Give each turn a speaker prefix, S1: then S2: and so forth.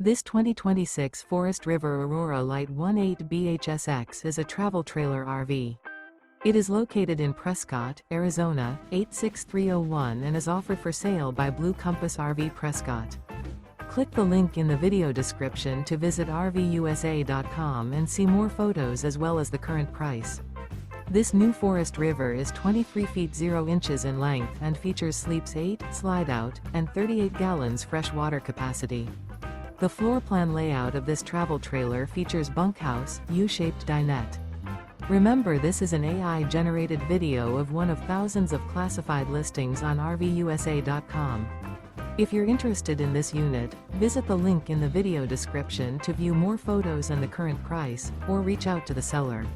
S1: This 2026 Forest River Aurora Light 18 BHSX is a travel trailer RV. It is located in Prescott, Arizona, 86301 and is offered for sale by Blue Compass RV Prescott. Click the link in the video description to visit RVUSA.com and see more photos as well as the current price. This new Forest River is 23 feet 0 inches in length and features sleeps 8, slide-out, and 38 gallons fresh water capacity. The floor plan layout of this travel trailer features bunkhouse, U-shaped dinette. Remember, this is an AI-generated video of one of thousands of classified listings on RVUSA.com. If you're interested in this unit, visit the link in the video description to view more photos and the current price, or reach out to the seller.